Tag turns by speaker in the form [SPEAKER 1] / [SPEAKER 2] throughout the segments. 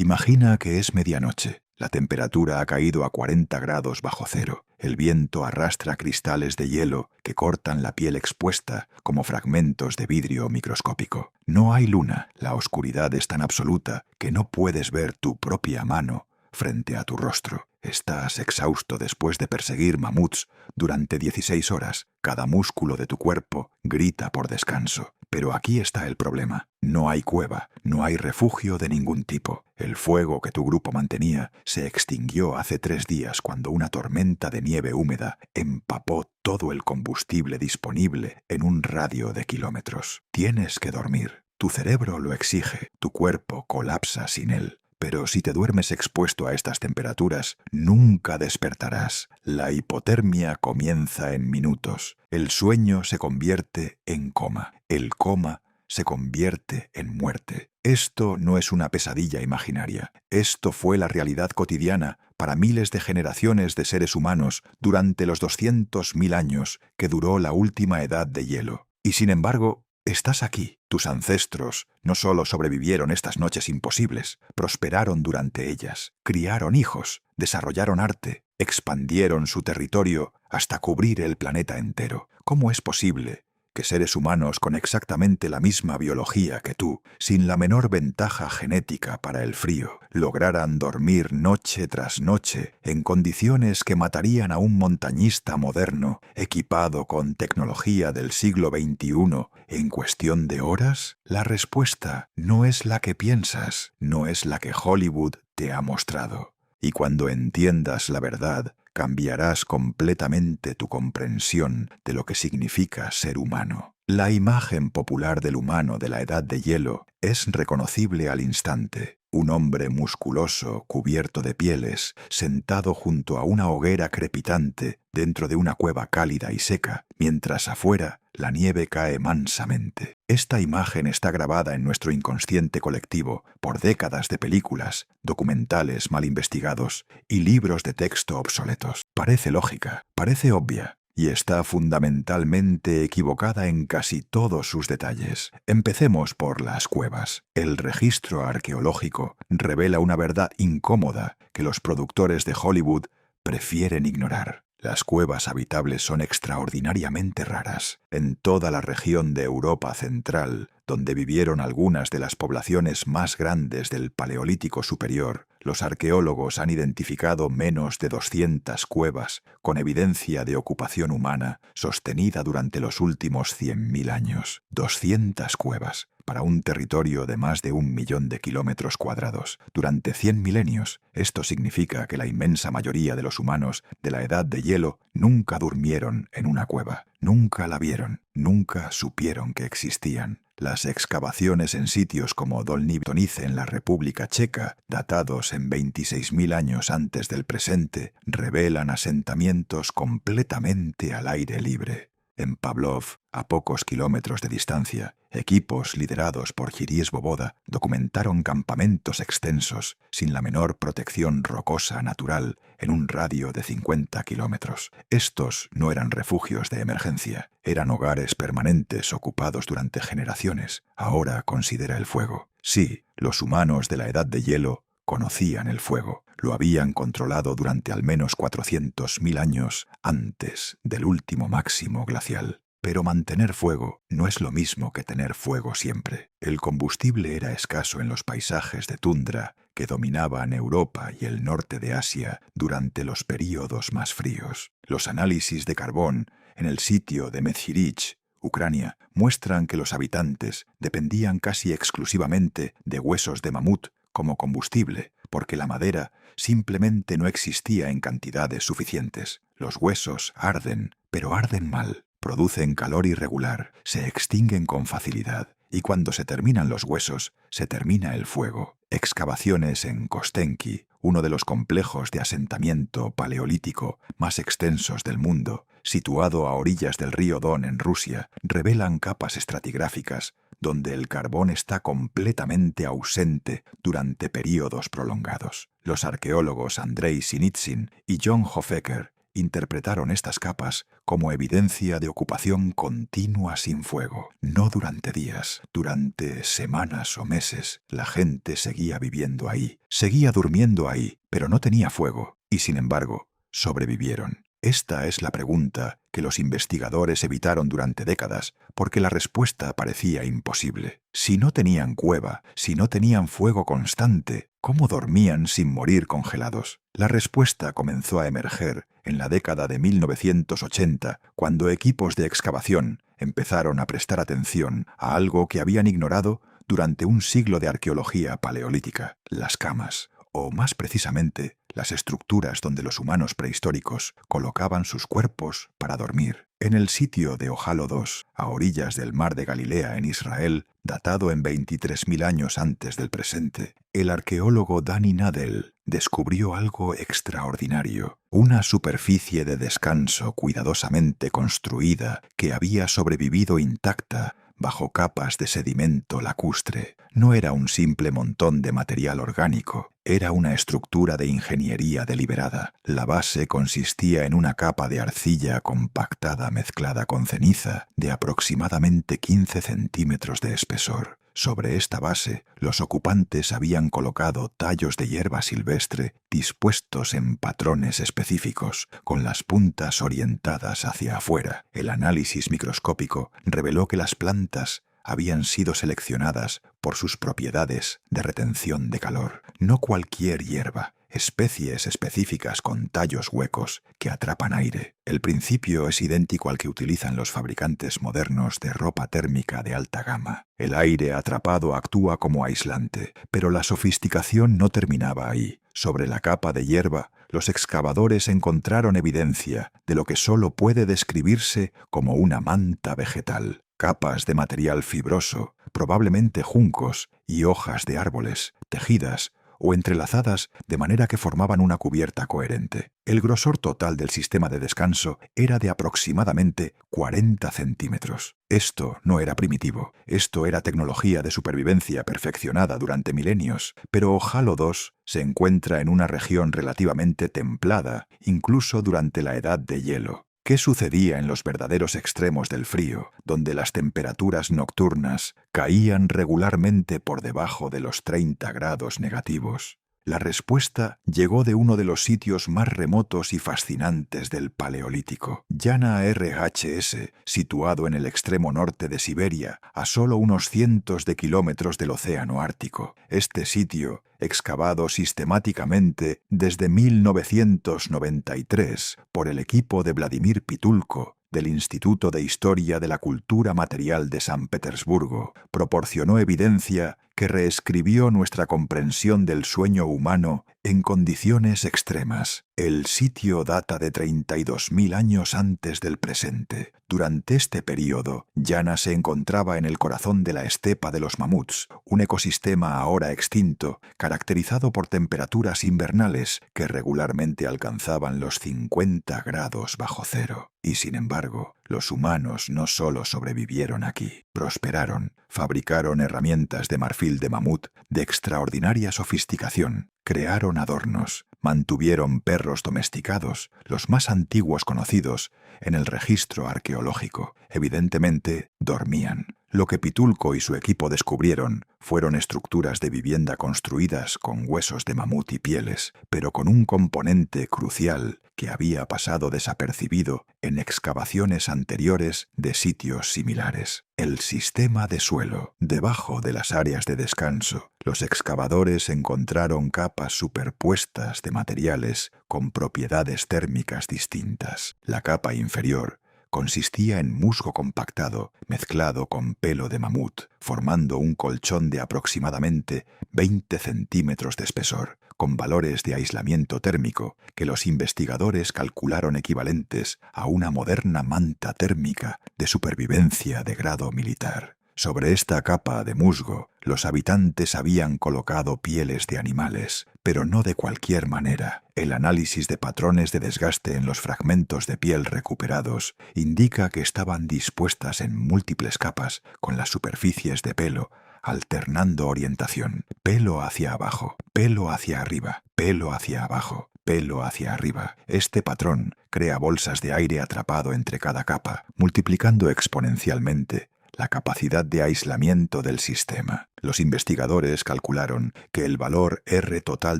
[SPEAKER 1] Imagina que es medianoche. La temperatura ha caído a 40 grados bajo cero. El viento arrastra cristales de hielo que cortan la piel expuesta como fragmentos de vidrio microscópico. No hay luna. La oscuridad es tan absoluta que no puedes ver tu propia mano frente a tu rostro. Estás exhausto después de perseguir mamuts durante 16 horas. Cada músculo de tu cuerpo grita por descanso. Pero aquí está el problema. No hay cueva, no hay refugio de ningún tipo. El fuego que tu grupo mantenía se extinguió hace 3 días cuando una tormenta de nieve húmeda empapó todo el combustible disponible en un radio de kilómetros. Tienes que dormir. Tu cerebro lo exige, tu cuerpo colapsa sin él. Pero si te duermes expuesto a estas temperaturas, nunca despertarás. La hipotermia comienza en minutos. El sueño se convierte en coma. El coma se convierte en muerte. Esto no es una pesadilla imaginaria. Esto fue la realidad cotidiana para miles de generaciones de seres humanos durante los 200.000 años que duró la última edad de hielo. Y sin embargo, estás aquí. Tus ancestros no solo sobrevivieron estas noches imposibles, prosperaron durante ellas, criaron hijos, desarrollaron arte, expandieron su territorio hasta cubrir el planeta entero. ¿Cómo es posible que seres humanos con exactamente la misma biología que tú, sin la menor ventaja genética para el frío, lograran dormir noche tras noche en condiciones que matarían a un montañista moderno equipado con tecnología del siglo XXI en cuestión de horas? La respuesta no es la que piensas, no es la que Hollywood te ha mostrado. Y cuando entiendas la verdad, cambiarás completamente tu comprensión de lo que significa ser humano. La imagen popular del humano de la edad de hielo es reconocible al instante. Un hombre musculoso, cubierto de pieles, sentado junto a una hoguera crepitante dentro de una cueva cálida y seca, mientras afuera la nieve cae mansamente. Esta imagen está grabada en nuestro inconsciente colectivo por décadas de películas, documentales mal investigados y libros de texto obsoletos. Parece lógica, parece obvia, y está fundamentalmente equivocada en casi todos sus detalles. Empecemos por las cuevas. El registro arqueológico revela una verdad incómoda que los productores de Hollywood prefieren ignorar. Las cuevas habitables son extraordinariamente raras. En toda la región de Europa Central, donde vivieron algunas de las poblaciones más grandes del Paleolítico Superior, los arqueólogos han identificado menos de 200 cuevas con evidencia de ocupación humana sostenida durante los últimos 100.000 años. 200 cuevas para un territorio de más de 1.000.000 de kilómetros cuadrados. Durante 100 milenios, esto significa que la inmensa mayoría de los humanos de la edad de hielo nunca durmieron en una cueva, nunca la vieron, nunca supieron que existían. Las excavaciones en sitios como Dolní Bitonice en la República Checa, datados en 26.000 años antes del presente, revelan asentamientos completamente al aire libre. En Pavlov, a pocos kilómetros de distancia, equipos liderados por Jiří Svoboda documentaron campamentos extensos, sin la menor protección rocosa natural, en un radio de 50 kilómetros. Estos no eran refugios de emergencia, eran hogares permanentes ocupados durante generaciones. Ahora considera el fuego. Sí, los humanos de la edad de hielo conocían el fuego. Lo habían controlado durante al menos 400.000 años antes del último máximo glacial. Pero mantener fuego no es lo mismo que tener fuego siempre. El combustible era escaso en los paisajes de tundra que dominaban Europa y el norte de Asia durante los períodos más fríos. Los análisis de carbón en el sitio de Medjirich, Ucrania, muestran que los habitantes dependían casi exclusivamente de huesos de mamut como combustible, porque la madera simplemente no existía en cantidades suficientes. Los huesos arden, pero arden mal, producen calor irregular, se extinguen con facilidad, y cuando se terminan los huesos, se termina el fuego. Excavaciones en Kostenki, uno de los complejos de asentamiento paleolítico más extensos del mundo, situado a orillas del río Don en Rusia, revelan capas estratigráficas donde el carbón está completamente ausente durante períodos prolongados. Los arqueólogos Andrei Sinitsyn y John Hofecker interpretaron estas capas como evidencia de ocupación continua sin fuego. No durante días, durante semanas o meses, la gente seguía viviendo ahí, seguía durmiendo ahí, pero no tenía fuego, y sin embargo, sobrevivieron. Esta es la pregunta que los investigadores evitaron durante décadas, porque la respuesta parecía imposible. Si no tenían cueva, si no tenían fuego constante, ¿cómo dormían sin morir congelados? La respuesta comenzó a emerger en la década de 1980, cuando equipos de excavación empezaron a prestar atención a algo que habían ignorado durante un siglo de arqueología paleolítica: las camas, o más precisamente, las estructuras donde los humanos prehistóricos colocaban sus cuerpos para dormir. En el sitio de Ojalo II, a orillas del mar de Galilea en Israel, datado en 23.000 años antes del presente, el arqueólogo Dani Nadel descubrió algo extraordinario: una superficie de descanso cuidadosamente construida que había sobrevivido intacta bajo capas de sedimento lacustre. No era un simple montón de material orgánico, era una estructura de ingeniería deliberada. La base consistía en una capa de arcilla compactada mezclada con ceniza de aproximadamente 15 centímetros de espesor. Sobre esta base, los ocupantes habían colocado tallos de hierba silvestre dispuestos en patrones específicos, con las puntas orientadas hacia afuera. El análisis microscópico reveló que las plantas habían sido seleccionadas por sus propiedades de retención de calor. No cualquier hierba, especies específicas con tallos huecos que atrapan aire. El principio es idéntico al que utilizan los fabricantes modernos de ropa térmica de alta gama. El aire atrapado actúa como aislante, pero la sofisticación no terminaba ahí. Sobre la capa de hierba, los excavadores encontraron evidencia de lo que solo puede describirse como una manta vegetal: capas de material fibroso, probablemente juncos y hojas de árboles, tejidas o entrelazadas de manera que formaban una cubierta coherente. El grosor total del sistema de descanso era de aproximadamente 40 centímetros. Esto no era primitivo, esto era tecnología de supervivencia perfeccionada durante milenios, pero Ojalo II se encuentra en una región relativamente templada, incluso durante la edad de hielo. ¿Qué sucedía en los verdaderos extremos del frío, donde las temperaturas nocturnas caían regularmente por debajo de los 30 grados negativos? La respuesta llegó de uno de los sitios más remotos y fascinantes del Paleolítico, Yana RHS, situado en el extremo norte de Siberia, a solo unos cientos de kilómetros del Océano Ártico. Este sitio, excavado sistemáticamente desde 1993 por el equipo de Vladimir Pitulko, del Instituto de Historia de la Cultura Material de San Petersburgo, proporcionó evidencia que reescribió nuestra comprensión del sueño humano en condiciones extremas. El sitio data de 32.000 años antes del presente. Durante este período, Yana se encontraba en el corazón de la estepa de los mamuts, un ecosistema ahora extinto, caracterizado por temperaturas invernales que regularmente alcanzaban los 50 grados bajo cero. Y sin embargo, los humanos no solo sobrevivieron aquí, prosperaron, fabricaron herramientas de marfil de mamut de extraordinaria sofisticación, crearon adornos, mantuvieron perros domesticados, los más antiguos conocidos en el registro arqueológico. Evidentemente, dormían. Lo que Pitulko y su equipo descubrieron fueron estructuras de vivienda construidas con huesos de mamut y pieles, pero con un componente crucial que había pasado desapercibido en excavaciones anteriores de sitios similares: el sistema de suelo. Debajo de las áreas de descanso, los excavadores encontraron capas superpuestas de materiales con propiedades térmicas distintas. La capa inferior consistía en musgo compactado mezclado con pelo de mamut, formando un colchón de aproximadamente 20 centímetros de espesor, con valores de aislamiento térmico que los investigadores calcularon equivalentes a una moderna manta térmica de supervivencia de grado militar. Sobre esta capa de musgo, los habitantes habían colocado pieles de animales, pero no de cualquier manera. El análisis de patrones de desgaste en los fragmentos de piel recuperados indica que estaban dispuestas en múltiples capas, con las superficies de pelo alternando orientación: pelo hacia abajo, pelo hacia arriba, pelo hacia abajo. pelo hacia arriba. Este patrón crea bolsas de aire atrapado entre cada capa, multiplicando exponencialmente la capacidad de aislamiento del sistema. Los investigadores calcularon que el valor R total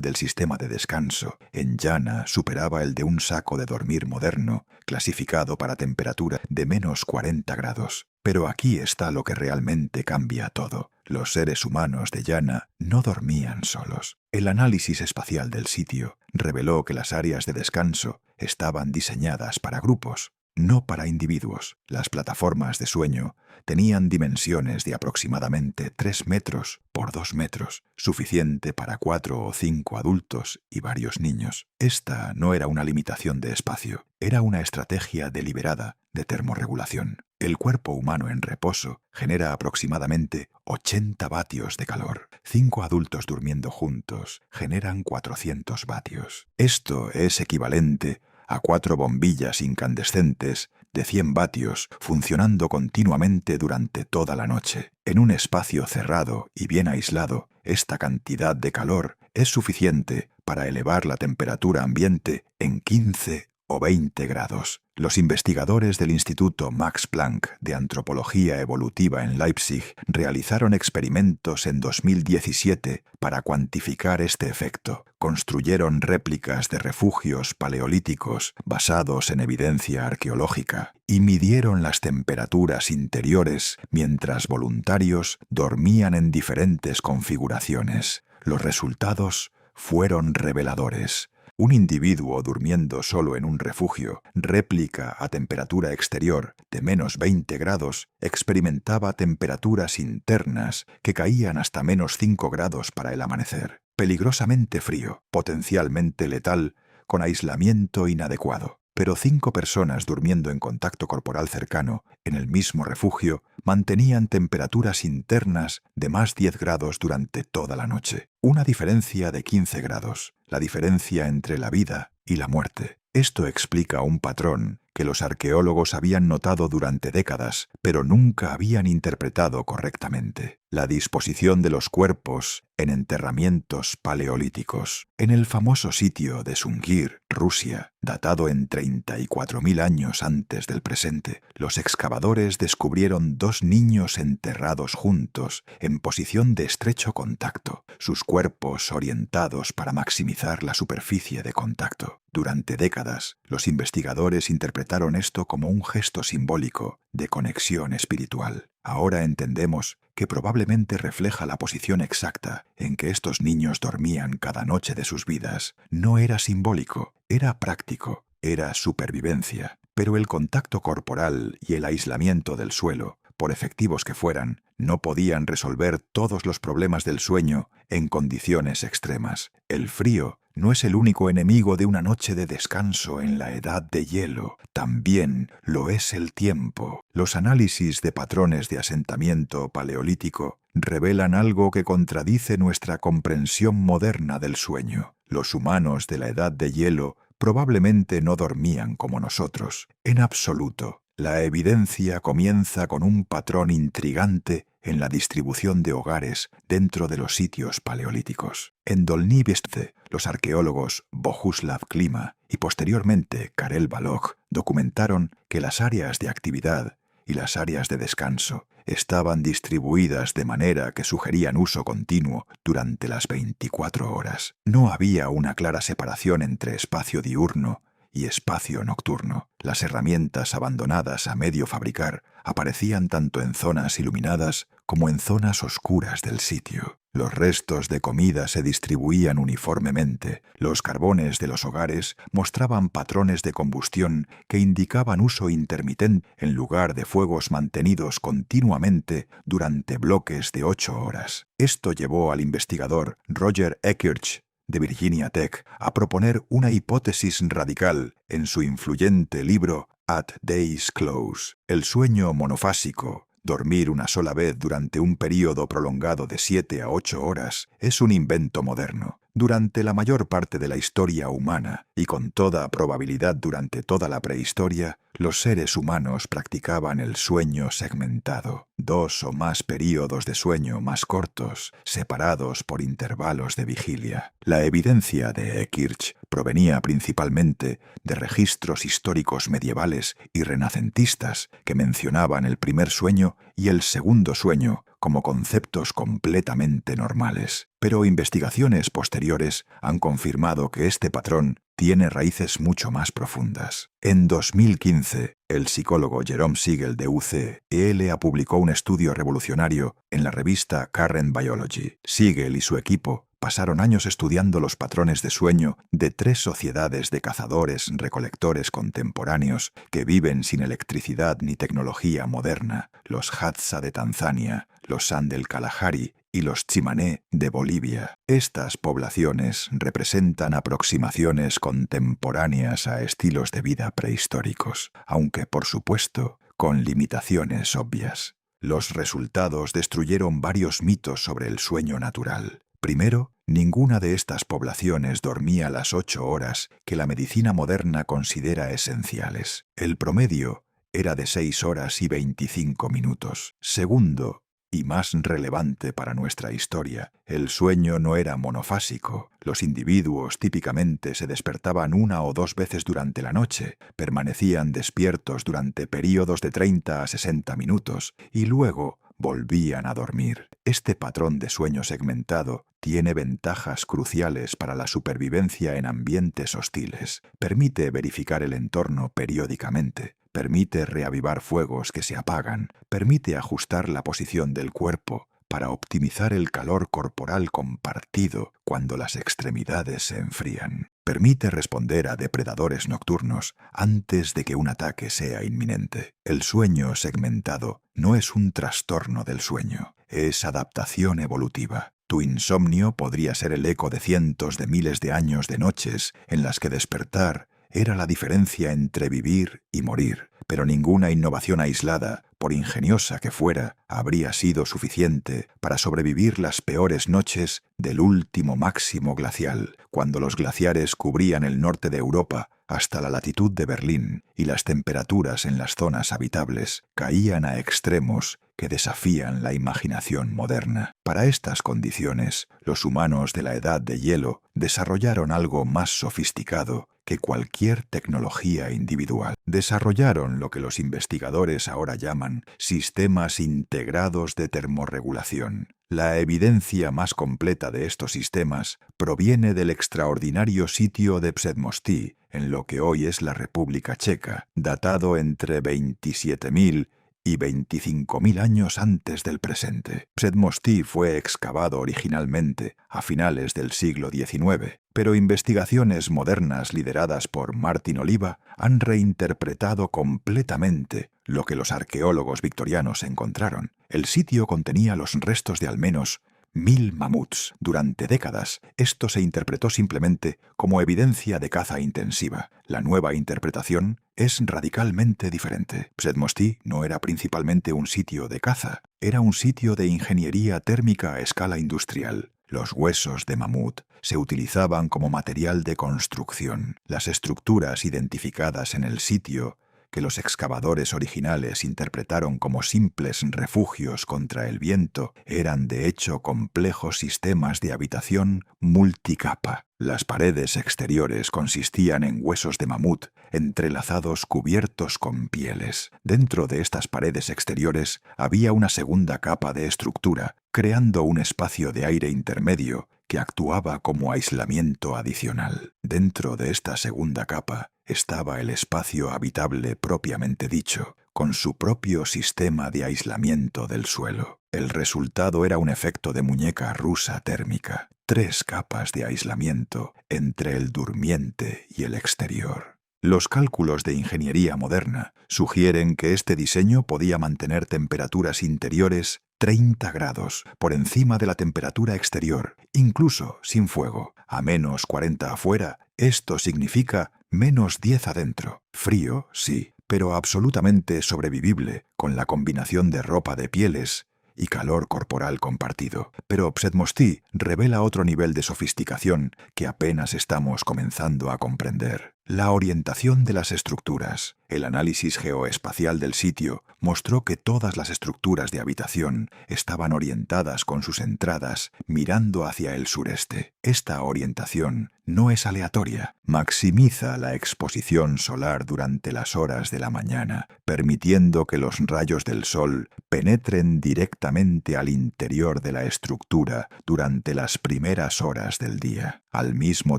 [SPEAKER 1] del sistema de descanso en Yana superaba el de un saco de dormir moderno, clasificado para temperatura de menos 40 grados. Pero aquí está lo que realmente cambia todo. Los seres humanos de Yana no dormían solos. El análisis espacial del sitio reveló que las áreas de descanso estaban diseñadas para grupos, no para individuos. Las plataformas de sueño tenían dimensiones de aproximadamente 3 metros por 2 metros, suficiente para 4 o 5 adultos y varios niños. Esta no era una limitación de espacio, era una estrategia deliberada de termorregulación. El cuerpo humano en reposo genera aproximadamente 80 vatios de calor. 5 adultos durmiendo juntos generan 400 vatios. Esto es equivalente a 4 bombillas incandescentes de 100 vatios funcionando continuamente durante toda la noche. En un espacio cerrado y bien aislado, esta cantidad de calor es suficiente para elevar la temperatura ambiente en 15 o 20 grados. Los investigadores del Instituto Max Planck de Antropología Evolutiva en Leipzig realizaron experimentos en 2017 para cuantificar este efecto. Construyeron réplicas de refugios paleolíticos basados en evidencia arqueológica y midieron las temperaturas interiores mientras voluntarios dormían en diferentes configuraciones. Los resultados fueron reveladores. Un individuo durmiendo solo en un refugio, réplica a temperatura exterior de menos 20 grados, experimentaba temperaturas internas que caían hasta menos 5 grados para el amanecer. Peligrosamente frío, potencialmente letal, con aislamiento inadecuado. Pero 5 personas durmiendo en contacto corporal cercano, en el mismo refugio, mantenían temperaturas internas de más 10 grados durante toda la noche. Una diferencia de 15 grados, la diferencia entre la vida y la muerte. Esto explica un patrón que los arqueólogos habían notado durante décadas, pero nunca habían interpretado correctamente: la disposición de los cuerpos en enterramientos paleolíticos. En el famoso sitio de Sungir, Rusia, datado en 34.000 años antes del presente, los excavadores descubrieron 2 niños enterrados juntos en posición de estrecho contacto, sus cuerpos orientados para maximizar la superficie de contacto. Durante décadas, los investigadores interpretaron esto como un gesto simbólico de conexión espiritual. Ahora entendemos que probablemente refleja la posición exacta en que estos niños dormían cada noche de sus vidas. No era simbólico, era práctico, era supervivencia. Pero el contacto corporal y el aislamiento del suelo, por efectivos que fueran, no podían resolver todos los problemas del sueño en condiciones extremas. El frío no es el único enemigo de una noche de descanso en la edad de hielo. También lo es el tiempo. Los análisis de patrones de asentamiento paleolítico revelan algo que contradice nuestra comprensión moderna del sueño. Los humanos de la edad de hielo probablemente no dormían como nosotros. En absoluto. La evidencia comienza con un patrón intrigante en la distribución de hogares dentro de los sitios paleolíticos. En Dolní Věstce, los arqueólogos Bohuslav Klima y posteriormente Karel Balog documentaron que las áreas de actividad y las áreas de descanso estaban distribuidas de manera que sugerían uso continuo durante las 24 horas. No había una clara separación entre espacio diurno y espacio nocturno. Las herramientas abandonadas a medio fabricar aparecían tanto en zonas iluminadas como en zonas oscuras del sitio. Los restos de comida se distribuían uniformemente. Los carbones de los hogares mostraban patrones de combustión que indicaban uso intermitente en lugar de fuegos mantenidos continuamente durante bloques de 8 horas. Esto llevó al investigador Roger Ekirch de Virginia Tech a proponer una hipótesis radical en su influyente libro At Day's Close. El sueño monofásico, dormir una sola vez durante un período prolongado de 7 a 8 horas, es un invento moderno. Durante la mayor parte de la historia humana, y con toda probabilidad durante toda la prehistoria, los seres humanos practicaban el sueño segmentado, 2 o más períodos de sueño más cortos, separados por intervalos de vigilia. La evidencia de Kirch provenía principalmente de registros históricos medievales y renacentistas que mencionaban el primer sueño y el segundo sueño como conceptos completamente normales. Pero investigaciones posteriores han confirmado que este patrón tiene raíces mucho más profundas. En 2015, el psicólogo Jerome Siegel de UCL publicó un estudio revolucionario en la revista Current Biology. Siegel y su equipo pasaron años estudiando los patrones de sueño de 3 sociedades de cazadores-recolectores contemporáneos que viven sin electricidad ni tecnología moderna, los Hadza de Tanzania, los San del Kalahari y los Chimané de Bolivia. Estas poblaciones representan aproximaciones contemporáneas a estilos de vida prehistóricos, aunque, por supuesto, con limitaciones obvias. Los resultados destruyeron varios mitos sobre el sueño natural. Primero, ninguna de estas poblaciones dormía las 8 horas que la medicina moderna considera esenciales. El promedio era de 6 horas y 25 minutos. Segundo, y más relevante para nuestra historia, el sueño no era monofásico. Los individuos típicamente se despertaban 1 o 2 veces durante la noche, permanecían despiertos durante períodos de 30 a 60 minutos y luego volvían a dormir. Este patrón de sueño segmentado tiene ventajas cruciales para la supervivencia en ambientes hostiles. Permite verificar el entorno periódicamente. Permite reavivar fuegos que se apagan, permite ajustar la posición del cuerpo para optimizar el calor corporal compartido cuando las extremidades se enfrían. Permite responder a depredadores nocturnos antes de que un ataque sea inminente. El sueño segmentado no es un trastorno del sueño, es adaptación evolutiva. Tu insomnio podría ser el eco de cientos de miles de años de noches en las que despertar era la diferencia entre vivir y morir, pero ninguna innovación aislada, por ingeniosa que fuera, habría sido suficiente para sobrevivir las peores noches del último máximo glacial, cuando los glaciares cubrían el norte de Europa hasta la latitud de Berlín y las temperaturas en las zonas habitables caían a extremos que desafían la imaginación moderna. Para estas condiciones, los humanos de la Edad de Hielo desarrollaron algo más sofisticado que cualquier tecnología individual. Desarrollaron lo que los investigadores ahora llaman sistemas integrados de termorregulación. La evidencia más completa de estos sistemas proviene del extraordinario sitio de Předmostí, en lo que hoy es la República Checa, datado entre 27.000 y 25.000 años antes del presente. Předmostí fue excavado originalmente a finales del siglo XIX, pero investigaciones modernas lideradas por Martin Oliva han reinterpretado completamente lo que los arqueólogos victorianos encontraron. El sitio contenía los restos de al menos 1.000 mamuts. Durante décadas, esto se interpretó simplemente como evidencia de caza intensiva. La nueva interpretación es radicalmente diferente. Předmostí no era principalmente un sitio de caza, era un sitio de ingeniería térmica a escala industrial. Los huesos de mamut se utilizaban como material de construcción. Las estructuras identificadas en el sitio, que los excavadores originales interpretaron como simples refugios contra el viento, eran de hecho complejos sistemas de habitación multicapa. Las paredes exteriores consistían en huesos de mamut entrelazados cubiertos con pieles. Dentro de estas paredes exteriores había una segunda capa de estructura, creando un espacio de aire intermedio que actuaba como aislamiento adicional. Dentro de esta segunda capa estaba el espacio habitable propiamente dicho, con su propio sistema de aislamiento del suelo. El resultado era un efecto de muñeca rusa térmica, 3 capas de aislamiento entre el durmiente y el exterior. Los cálculos de ingeniería moderna sugieren que este diseño podía mantener temperaturas interiores 30 grados por encima de la temperatura exterior, incluso sin fuego. A menos 40 afuera, esto significa menos 10 adentro. Frío, sí, pero absolutamente sobrevivible con la combinación de ropa de pieles y calor corporal compartido. Pero Předmostí revela otro nivel de sofisticación que apenas estamos comenzando a comprender. La orientación de las estructuras. El análisis geoespacial del sitio mostró que todas las estructuras de habitación estaban orientadas con sus entradas mirando hacia el sureste. Esta orientación no es aleatoria, maximiza la exposición solar durante las horas de la mañana, permitiendo que los rayos del sol penetren directamente al interior de la estructura durante las primeras horas del día. Al mismo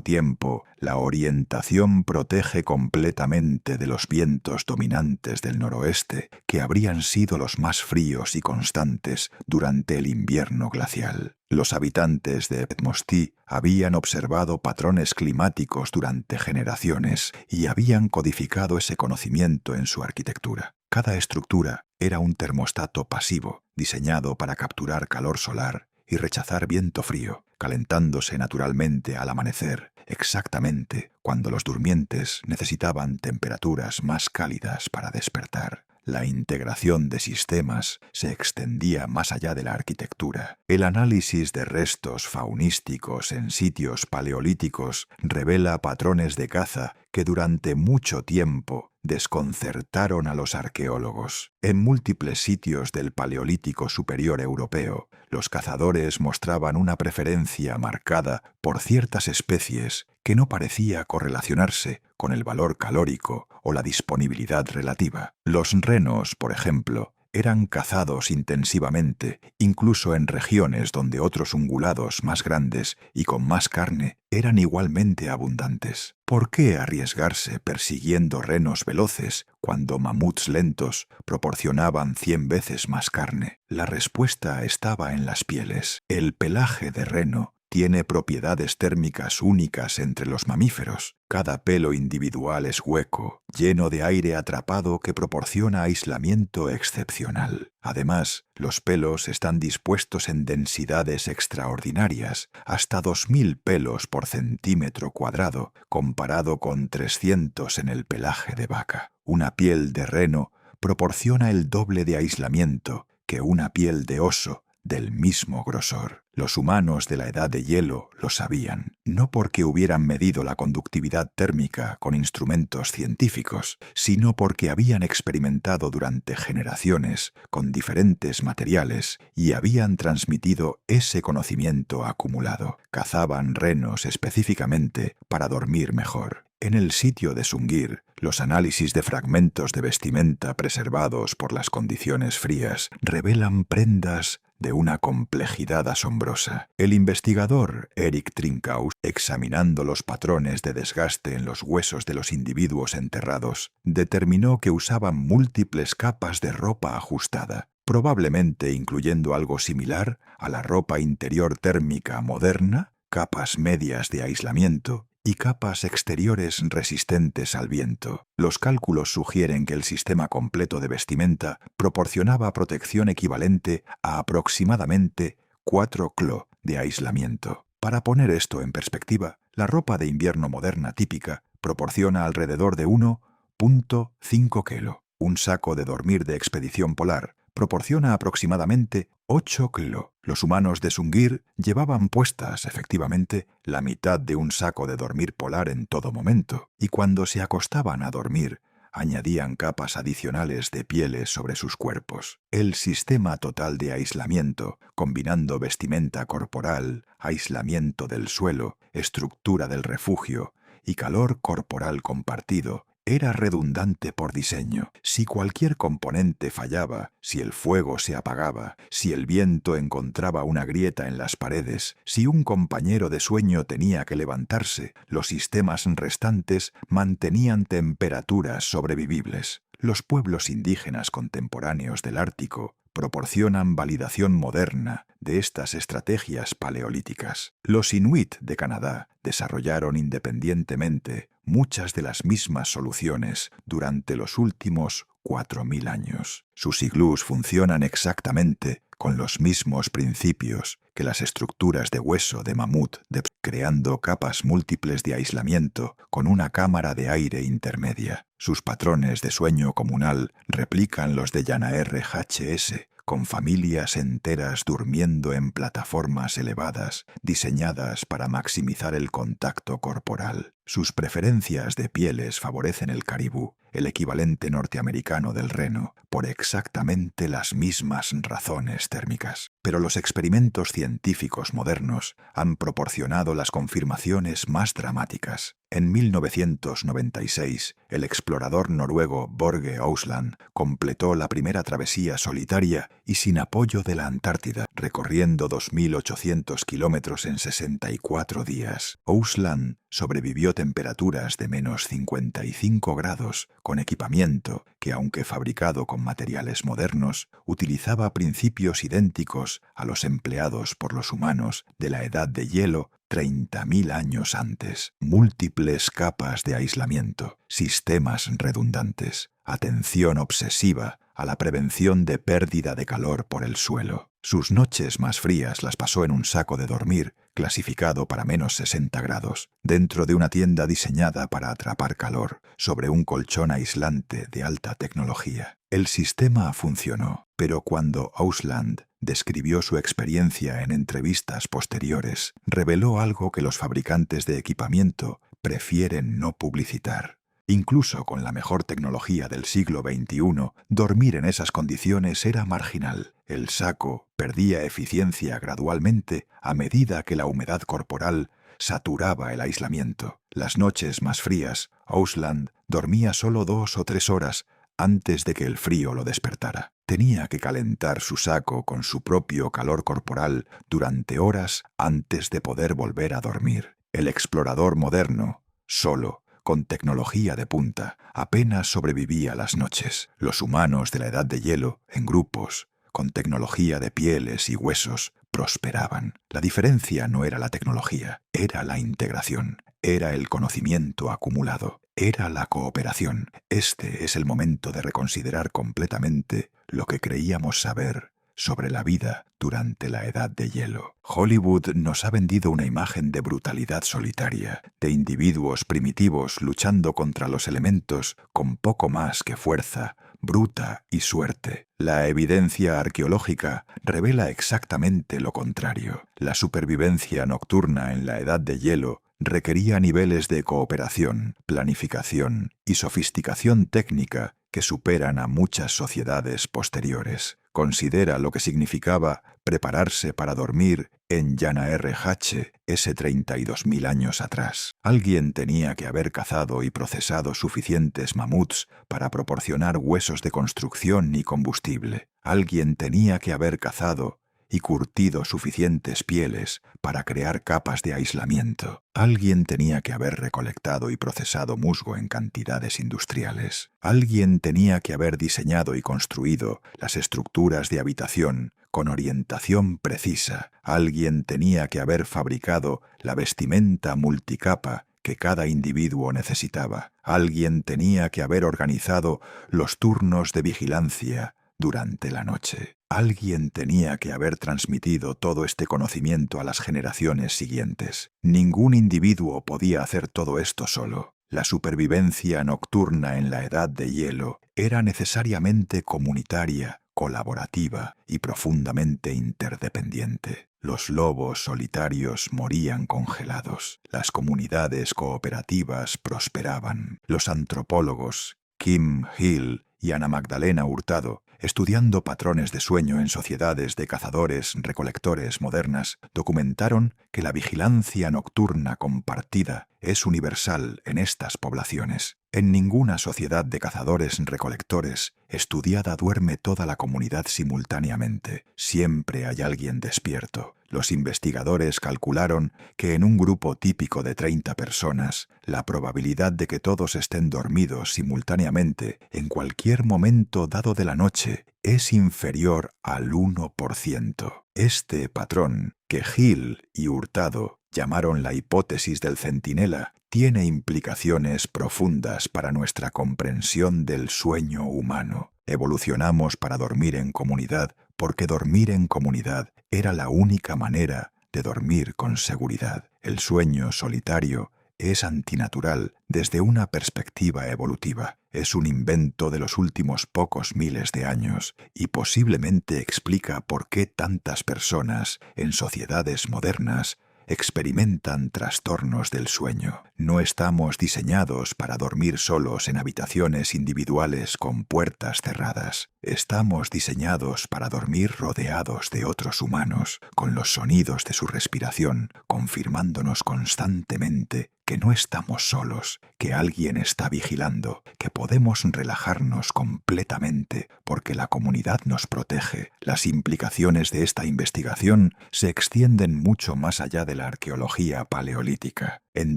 [SPEAKER 1] tiempo, la orientación protege completamente de los vientos dominantes del noroeste, que habrían sido los más fríos y constantes durante el invierno glacial. Los habitantes de Petmosti habían observado patrones climáticos durante generaciones y habían codificado ese conocimiento en su arquitectura. Cada estructura era un termostato pasivo, diseñado para capturar calor solar y rechazar viento frío, calentándose naturalmente al amanecer, exactamente cuando los durmientes necesitaban temperaturas más cálidas para despertar. La integración de sistemas se extendía más allá de la arquitectura. El análisis de restos faunísticos en sitios paleolíticos revela patrones de caza que durante mucho tiempo desconcertaron a los arqueólogos. En múltiples sitios del Paleolítico Superior Europeo, los cazadores mostraban una preferencia marcada por ciertas especies que no parecía correlacionarse con el valor calórico o la disponibilidad relativa. Los renos, por ejemplo, eran cazados intensivamente, incluso en regiones donde otros ungulados más grandes y con más carne eran igualmente abundantes. ¿Por qué arriesgarse persiguiendo renos veloces cuando mamuts lentos proporcionaban 100 veces más carne? La respuesta estaba en las pieles. El pelaje de reno tiene propiedades térmicas únicas entre los mamíferos. Cada pelo individual es hueco, lleno de aire atrapado que proporciona aislamiento excepcional. Además, los pelos están dispuestos en densidades extraordinarias, hasta 2000 pelos por centímetro cuadrado, comparado con 300 en el pelaje de vaca. Una piel de reno proporciona el doble de aislamiento que una piel de oso del mismo grosor. Los humanos de la edad de hielo lo sabían, no porque hubieran medido la conductividad térmica con instrumentos científicos, sino porque habían experimentado durante generaciones con diferentes materiales y habían transmitido ese conocimiento acumulado. Cazaban renos específicamente para dormir mejor. En el sitio de Sungir, los análisis de fragmentos de vestimenta preservados por las condiciones frías revelan prendas de una complejidad asombrosa. El investigador Erik Trinkaus, examinando los patrones de desgaste en los huesos de los individuos enterrados, determinó que usaban múltiples capas de ropa ajustada, probablemente incluyendo algo similar a la ropa interior térmica moderna, capas medias de aislamiento y capas exteriores resistentes al viento. Los cálculos sugieren que el sistema completo de vestimenta proporcionaba protección equivalente a aproximadamente 4 kilo de aislamiento. Para poner esto en perspectiva, la ropa de invierno moderna típica proporciona alrededor de 1,5 kilo. Un saco de dormir de expedición polar proporciona aproximadamente 8 kilo. Los humanos de Sungir llevaban puestas, efectivamente, la mitad de un saco de dormir polar en todo momento, y cuando se acostaban a dormir, añadían capas adicionales de pieles sobre sus cuerpos. El sistema total de aislamiento, combinando vestimenta corporal, aislamiento del suelo, estructura del refugio y calor corporal compartido, era redundante por diseño. Si cualquier componente fallaba, si el fuego se apagaba, si el viento encontraba una grieta en las paredes, si un compañero de sueño tenía que levantarse, los sistemas restantes mantenían temperaturas sobrevivibles. Los pueblos indígenas contemporáneos del Ártico proporcionan validación moderna de estas estrategias paleolíticas. Los inuit de Canadá desarrollaron independientemente muchas de las mismas soluciones durante los últimos 4000 años. Sus iglús funcionan exactamente con los mismos principios que las estructuras de hueso de mamut, creando capas múltiples de aislamiento con una cámara de aire intermedia. Sus patrones de sueño comunal replican los de Yanaer HS, con familias enteras durmiendo en plataformas elevadas, diseñadas para maximizar el contacto corporal. Sus preferencias de pieles favorecen el caribú, el equivalente norteamericano del reno, por exactamente las mismas razones térmicas. Pero los experimentos científicos modernos han proporcionado las confirmaciones más dramáticas. En 1996, el explorador noruego Børge Ousland completó la primera travesía solitaria y sin apoyo de la Antártida, recorriendo 2.800 kilómetros en 64 días. Ousland sobrevivió temperaturas de menos 55 grados con equipamiento que, aunque fabricado con materiales modernos, utilizaba principios idénticos a los empleados por los humanos de la edad de hielo 30.000 años antes. Múltiples capas de aislamiento, sistemas redundantes, atención obsesiva a la prevención de pérdida de calor por el suelo. Sus noches más frías las pasó en un saco de dormir clasificado para menos 60 grados, dentro de una tienda diseñada para atrapar calor, sobre un colchón aislante de alta tecnología. El sistema funcionó, pero cuando Ousland describió su experiencia en entrevistas posteriores, reveló algo que los fabricantes de equipamiento prefieren no publicitar. Incluso con la mejor tecnología del siglo XXI, dormir en esas condiciones era marginal. El saco perdía eficiencia gradualmente a medida que la humedad corporal saturaba el aislamiento. Las noches más frías, Ousland dormía solo 2 o 3 horas antes de que el frío lo despertara. Tenía que calentar su saco con su propio calor corporal durante horas antes de poder volver a dormir. El explorador moderno, solo, con tecnología de punta, apenas sobrevivía las noches. Los humanos de la edad de hielo, en grupos, con tecnología de pieles y huesos, prosperaban. La diferencia no era la tecnología, era la integración, era el conocimiento acumulado, era la cooperación. Este es el momento de reconsiderar completamente lo que creíamos saber sobre la vida durante la edad de hielo. Hollywood nos ha vendido una imagen de brutalidad solitaria, de individuos primitivos luchando contra los elementos con poco más que fuerza bruta y suerte. La evidencia arqueológica revela exactamente lo contrario. La supervivencia nocturna en la edad de hielo requería niveles de cooperación, planificación y sofisticación técnica que superan a muchas sociedades posteriores. Considera lo que significaba prepararse para dormir en Yanaerrehache ese 32.000 años atrás. Alguien tenía que haber cazado y procesado suficientes mamuts para proporcionar huesos de construcción y combustible. Alguien tenía que haber cazado y curtido suficientes pieles para crear capas de aislamiento. Alguien tenía que haber recolectado y procesado musgo en cantidades industriales. Alguien tenía que haber diseñado y construido las estructuras de habitación con orientación precisa. Alguien tenía que haber fabricado la vestimenta multicapa que cada individuo necesitaba. Alguien tenía que haber organizado los turnos de vigilancia durante la noche. Alguien tenía que haber transmitido todo este conocimiento a las generaciones siguientes. Ningún individuo podía hacer todo esto solo. La supervivencia nocturna en la edad de hielo era necesariamente comunitaria, colaborativa y profundamente interdependiente. Los lobos solitarios morían congelados. Las comunidades cooperativas prosperaban. Los antropólogos Kim Hill y Ana Magdalena Hurtado, estudiando patrones de sueño en sociedades de cazadores-recolectores modernas, documentaron que la vigilancia nocturna compartida es universal en estas poblaciones. En ninguna sociedad de cazadores-recolectores estudiada duerme toda la comunidad simultáneamente. Siempre hay alguien despierto. Los investigadores calcularon que en un grupo típico de 30 personas, la probabilidad de que todos estén dormidos simultáneamente en cualquier momento dado de la noche es inferior al 1%. Este patrón, que Hill y Hurtado llamaron la hipótesis del centinela, tiene implicaciones profundas para nuestra comprensión del sueño humano. Evolucionamos para dormir en comunidad porque dormir en comunidad era la única manera de dormir con seguridad. El sueño solitario es antinatural desde una perspectiva evolutiva. Es un invento de los últimos pocos miles de años y posiblemente explica por qué tantas personas en sociedades modernas experimentan trastornos del sueño. No estamos diseñados para dormir solos en habitaciones individuales con puertas cerradas. Estamos diseñados para dormir rodeados de otros humanos, con los sonidos de su respiración, confirmándonos constantemente que no estamos solos, que alguien está vigilando, que podemos relajarnos completamente porque la comunidad nos protege. Las implicaciones de esta investigación se extienden mucho más allá de la arqueología paleolítica. En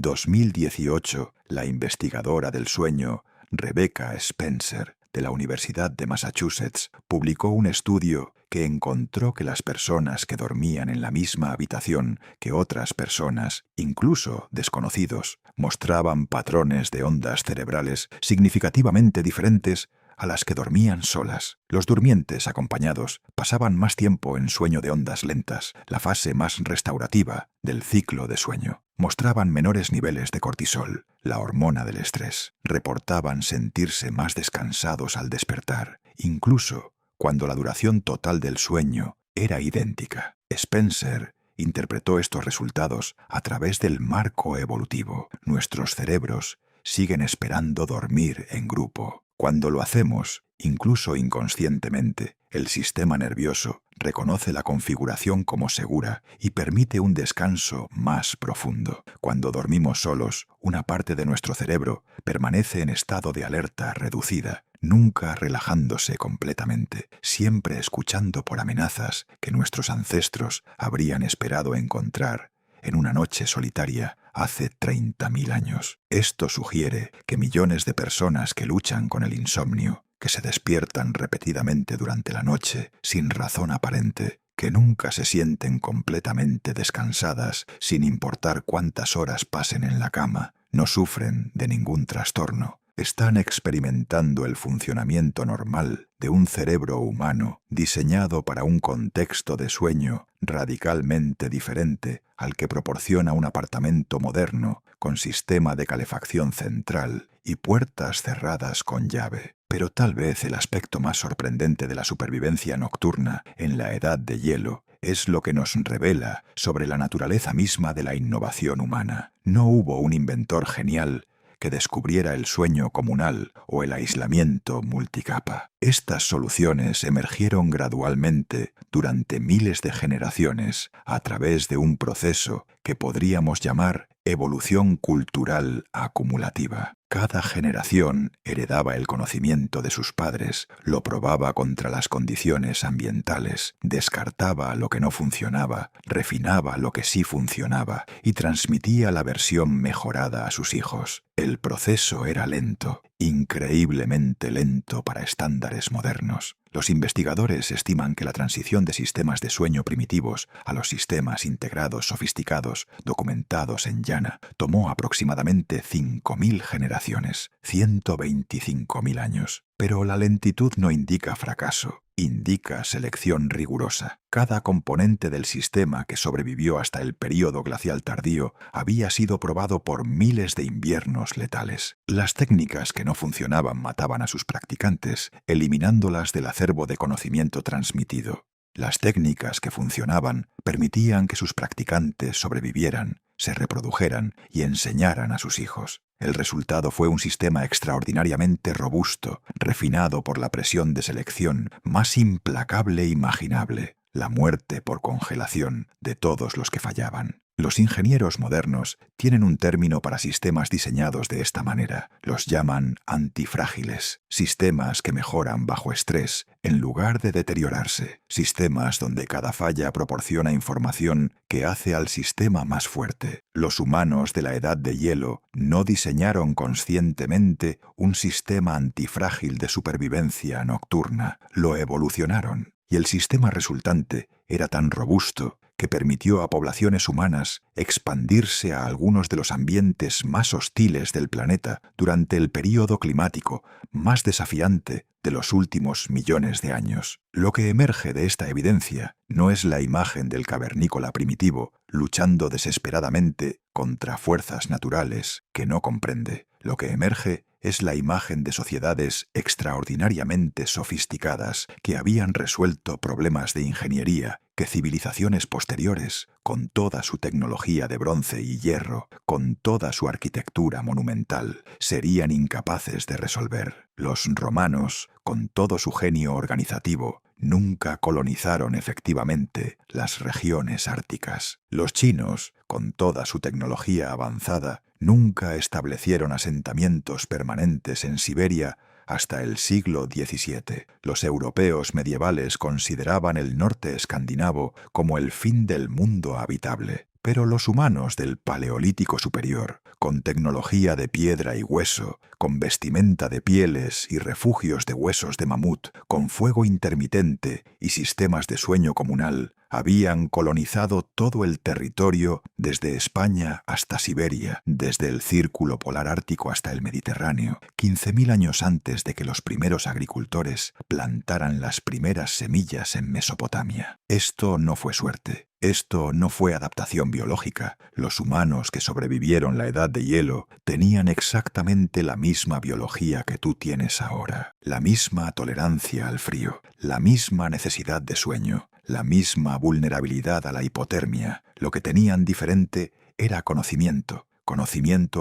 [SPEAKER 1] 2018, la investigadora del sueño, Rebecca Spencer, de la Universidad de Massachusetts, publicó un estudio que encontró que las personas que dormían en la misma habitación que otras personas, incluso desconocidos, mostraban patrones de ondas cerebrales significativamente diferentes a las que dormían solas. Los durmientes acompañados pasaban más tiempo en sueño de ondas lentas, la fase más restaurativa del ciclo de sueño. Mostraban menores niveles de cortisol, la hormona del estrés. Reportaban sentirse más descansados al despertar, incluso cuando la duración total del sueño era idéntica. Spencer interpretó estos resultados a través del marco evolutivo. Nuestros cerebros siguen esperando dormir en grupo. Cuando lo hacemos, incluso inconscientemente, el sistema nervioso reconoce la configuración como segura y permite un descanso más profundo. Cuando dormimos solos, una parte de nuestro cerebro permanece en estado de alerta reducida, nunca relajándose completamente, siempre escuchando por amenazas que nuestros ancestros habrían esperado encontrar en una noche solitaria hace 30.000 años. Esto sugiere que millones de personas que luchan con el insomnio, que se despiertan repetidamente durante la noche sin razón aparente, que nunca se sienten completamente descansadas sin importar cuántas horas pasen en la cama, no sufren de ningún trastorno. Están experimentando el funcionamiento normal de un cerebro humano diseñado para un contexto de sueño radicalmente diferente al que proporciona un apartamento moderno con sistema de calefacción central y puertas cerradas con llave. Pero tal vez el aspecto más sorprendente de la supervivencia nocturna en la Edad de Hielo es lo que nos revela sobre la naturaleza misma de la innovación humana. No hubo un inventor genial que descubriera el sueño comunal o el aislamiento multicapa. Estas soluciones emergieron gradualmente durante miles de generaciones a través de un proceso que podríamos llamar evolución cultural acumulativa. Cada generación heredaba el conocimiento de sus padres, lo probaba contra las condiciones ambientales, descartaba lo que no funcionaba, refinaba lo que sí funcionaba y transmitía la versión mejorada a sus hijos. El proceso era lento, increíblemente lento para estándares modernos. Los investigadores estiman que la transición de sistemas de sueño primitivos a los sistemas integrados sofisticados documentados en Jhana tomó aproximadamente 5.000 generaciones, 125.000 años. Pero la lentitud no indica fracaso, indica selección rigurosa. Cada componente del sistema que sobrevivió hasta el período glacial tardío había sido probado por miles de inviernos letales. Las técnicas que no funcionaban mataban a sus practicantes, eliminándolas del acervo de conocimiento transmitido. Las técnicas que funcionaban permitían que sus practicantes sobrevivieran, se reprodujeran y enseñaran a sus hijos. El resultado fue un sistema extraordinariamente robusto, refinado por la presión de selección más implacable imaginable, la muerte por congelación de todos los que fallaban. Los ingenieros modernos tienen un término para sistemas diseñados de esta manera. Los llaman antifrágiles, sistemas que mejoran bajo estrés en lugar de deteriorarse, sistemas donde cada falla proporciona información que hace al sistema más fuerte. Los humanos de la Edad de Hielo no diseñaron conscientemente un sistema antifrágil de supervivencia nocturna, lo evolucionaron, y el sistema resultante era tan robusto que permitió a poblaciones humanas expandirse a algunos de los ambientes más hostiles del planeta durante el período climático más desafiante de los últimos millones de años. Lo que emerge de esta evidencia no es la imagen del cavernícola primitivo luchando desesperadamente contra fuerzas naturales que no comprende. Lo que emerge es la imagen de sociedades extraordinariamente sofisticadas que habían resuelto problemas de ingeniería que civilizaciones posteriores, con toda su tecnología de bronce y hierro, con toda su arquitectura monumental, serían incapaces de resolver. Los romanos, con todo su genio organizativo, nunca colonizaron efectivamente las regiones árticas. Los chinos, con toda su tecnología avanzada, nunca establecieron asentamientos permanentes en Siberia hasta el siglo XVII. Los europeos medievales consideraban el norte escandinavo como el fin del mundo habitable. Pero los humanos del Paleolítico Superior, con tecnología de piedra y hueso, con vestimenta de pieles y refugios de huesos de mamut, con fuego intermitente y sistemas de sueño comunal, habían colonizado todo el territorio desde España hasta Siberia, desde el Círculo Polar Ártico hasta el Mediterráneo, 15.000 años antes de que los primeros agricultores plantaran las primeras semillas en Mesopotamia. Esto no fue suerte. Esto no fue adaptación biológica. Los humanos que sobrevivieron la edad de hielo tenían exactamente la misma biología que tú tienes ahora, la misma tolerancia al frío, la misma necesidad de sueño, la misma vulnerabilidad a la hipotermia. Lo que tenían diferente era conocimiento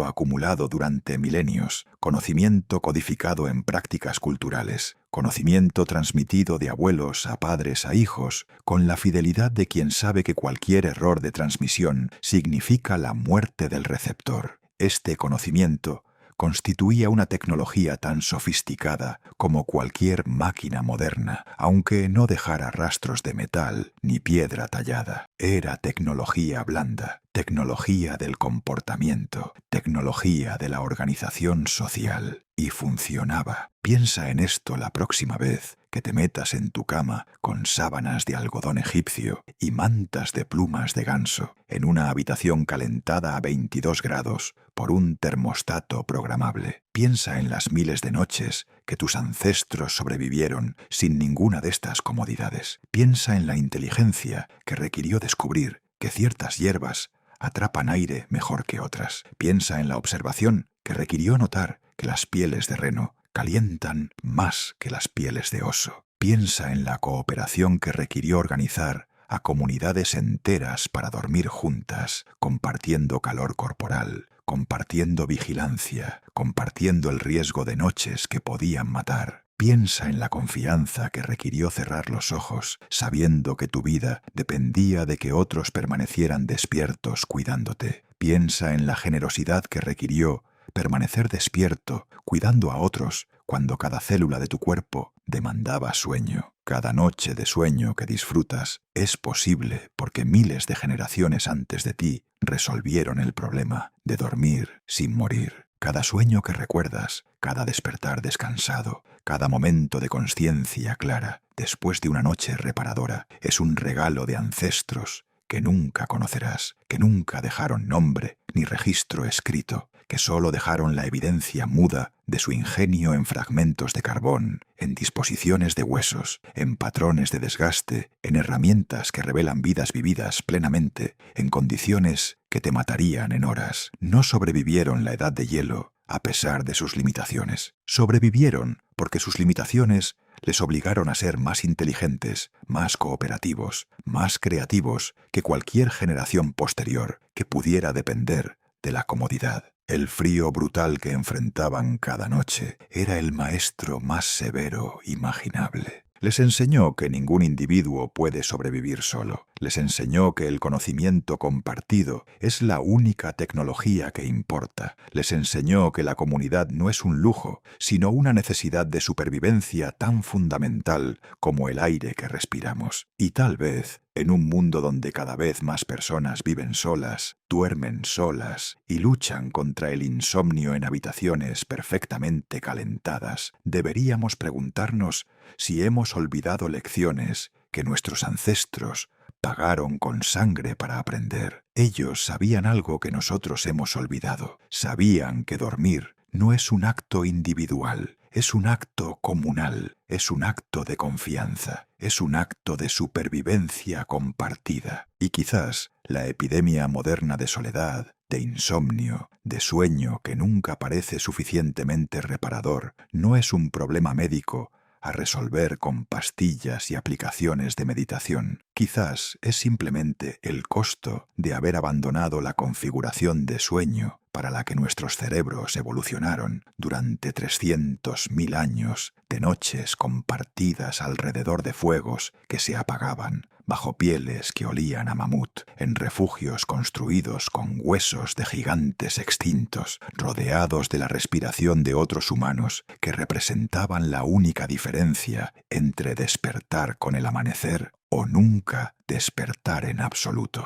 [SPEAKER 1] acumulado durante milenios, conocimiento codificado en prácticas culturales, conocimiento transmitido de abuelos a padres a hijos, con la fidelidad de quien sabe que cualquier error de transmisión significa la muerte del receptor. Este conocimiento constituía una tecnología tan sofisticada como cualquier máquina moderna, aunque no dejara rastros de metal ni piedra tallada. Era tecnología blanda, tecnología del comportamiento, tecnología de la organización social. Y funcionaba. Piensa en esto la próxima vez que te metas en tu cama con sábanas de algodón egipcio y mantas de plumas de ganso, en una habitación calentada a 22 grados por un termostato programable. Piensa en las miles de noches que tus ancestros sobrevivieron sin ninguna de estas comodidades. Piensa en la inteligencia que requirió descubrir que ciertas hierbas atrapan aire mejor que otras. Piensa en la observación que requirió notar que las pieles de reno calientan más que las pieles de oso. Piensa en la cooperación que requirió organizar a comunidades enteras para dormir juntas, compartiendo calor corporal, compartiendo vigilancia, compartiendo el riesgo de noches que podían matar. Piensa en la confianza que requirió cerrar los ojos, sabiendo que tu vida dependía de que otros permanecieran despiertos cuidándote. Piensa en la generosidad que requirió permanecer despierto, cuidando a otros, cuando cada célula de tu cuerpo demandaba sueño. Cada noche de sueño que disfrutas es posible porque miles de generaciones antes de ti resolvieron el problema de dormir sin morir. Cada sueño que recuerdas, cada despertar descansado, cada momento de conciencia clara, después de una noche reparadora, es un regalo de ancestros que nunca conocerás, que nunca dejaron nombre ni registro escrito, que solo dejaron la evidencia muda de su ingenio en fragmentos de carbón, en disposiciones de huesos, en patrones de desgaste, en herramientas que revelan vidas vividas plenamente, en condiciones que te matarían en horas. No sobrevivieron la edad de hielo a pesar de sus limitaciones. Sobrevivieron porque sus limitaciones les obligaron a ser más inteligentes, más cooperativos, más creativos que cualquier generación posterior que pudiera depender de la comodidad. El frío brutal que enfrentaban cada noche era el maestro más severo imaginable. Les enseñó que ningún individuo puede sobrevivir solo. Les enseñó que el conocimiento compartido es la única tecnología que importa. Les enseñó que la comunidad no es un lujo, sino una necesidad de supervivencia tan fundamental como el aire que respiramos. Y tal vez, en un mundo donde cada vez más personas viven solas, duermen solas y luchan contra el insomnio en habitaciones perfectamente calentadas, deberíamos preguntarnos si hemos olvidado lecciones que nuestros ancestros pagaron con sangre para aprender. Ellos sabían algo que nosotros hemos olvidado. Sabían que dormir no es un acto individual, Es un acto comunal, es un acto de confianza, es un acto de supervivencia compartida. Y quizás la epidemia moderna de soledad, de insomnio, de sueño que nunca parece suficientemente reparador, no es un problema médico a resolver con pastillas y aplicaciones de meditación. Quizás es simplemente el costo de haber abandonado la configuración de sueño para la que nuestros cerebros evolucionaron durante 300.000 años de noches compartidas alrededor de fuegos que se apagaban, bajo pieles que olían a mamut, en refugios construidos con huesos de gigantes extintos, rodeados de la respiración de otros humanos que representaban la única diferencia entre despertar con el amanecer o nunca despertar en absoluto.